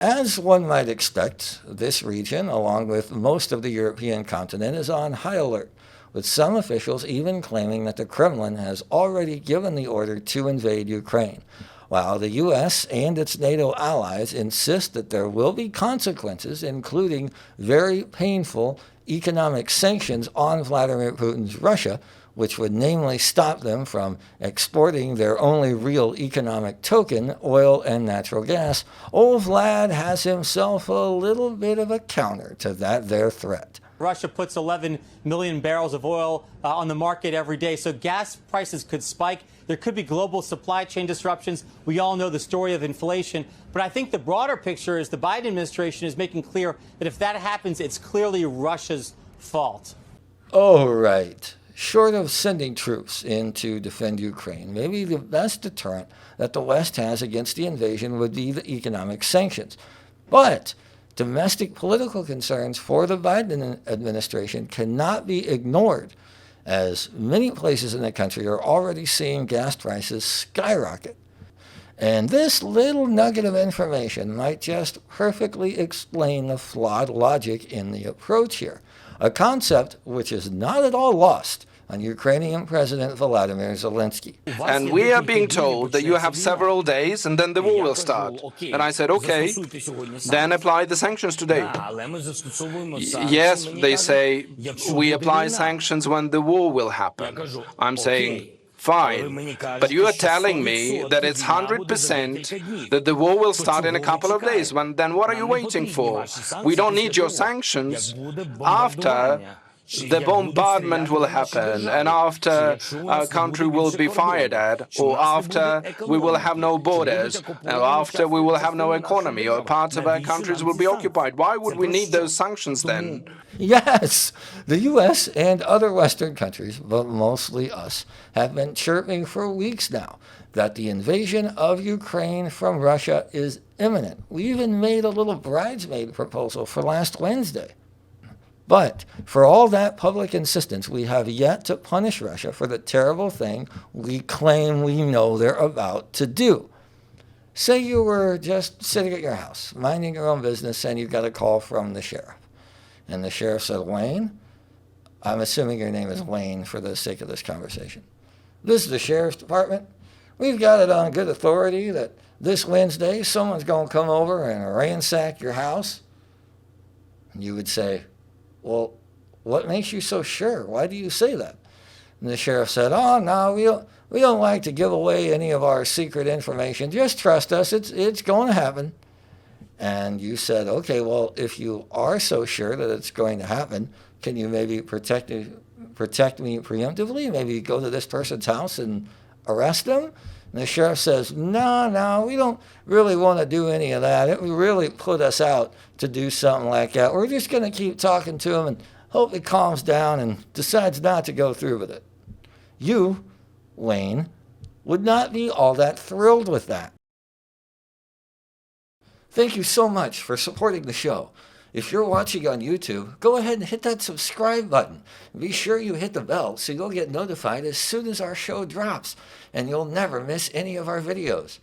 As one might expect, this region, along with most of the European continent, is on high alert, with some officials even claiming that the Kremlin has already given the order to invade Ukraine, while the U.S. and its NATO allies insist that there will be consequences, including very painful economic sanctions on Vladimir Putin's Russia, which would namely stop them from exporting their only real economic token, oil and natural gas. Old Vlad has himself a little bit of a counter to that there threat. Russia puts 11 million barrels of oil on the market every day, so gas prices could spike. There could be global supply chain disruptions. We all know the story of inflation. But I think the broader picture is the Biden administration is making clear that if that happens, it's clearly Russia's fault. Oh, right. Short of sending troops in to defend Ukraine, maybe the best deterrent that the West has against the invasion would be the economic sanctions. But domestic political concerns for the Biden administration cannot be ignored, as many places in the country are already seeing gas prices skyrocket. And this little nugget of information might just perfectly explain the flawed logic in the approach here, a concept which is not at all lost on Ukrainian President Volodymyr Zelenskyy. And we are being told that you have several days and then the war will start. And I said, okay, then apply the sanctions today. Yes, they say, we apply sanctions when the war will happen. I'm saying, fine, but you are telling me that it's 100% that the war will start in a couple of days. Then what are you waiting for? We don't need your sanctions after the bombardment will happen, and after our country will be fired at, or after we will have no borders, or after we will have no economy, or parts of our countries will be occupied. Why would we need those sanctions then? Yes, the U.S. and other Western countries, but mostly us, have been chirping for weeks now that the invasion of Ukraine from Russia is imminent. We even made a little bridesmaid proposal for last Wednesday. But for all that public insistence, we have yet to punish Russia for the terrible thing we claim we know they're about to do. Say you were just sitting at your house, minding your own business, and you got a call from the sheriff. And the sheriff said, Wayne, I'm assuming your name is Wayne for the sake of this conversation. This is the sheriff's department. We've got it on good authority that this Wednesday someone's going to come over and ransack your house. And you would say, well, what makes you so sure? Why do you say that? And the sheriff said, oh, no, we don't like to give away any of our secret information. Just trust us. It's going to happen. And you said, okay, well, if you are so sure that it's going to happen, can you maybe protect me preemptively? Maybe go to this person's house and arrest them? And the sheriff says, no, we don't really want to do any of that. It would really put us out to do something like that. We're just going to keep talking to him and hope he calms down and decides not to go through with it. You, Wayne, would not be all that thrilled with that. Thank you so much for supporting the show. If you're watching on YouTube, go ahead and hit that subscribe button. Be sure you hit the bell so you'll get notified as soon as our show drops, and you'll never miss any of our videos.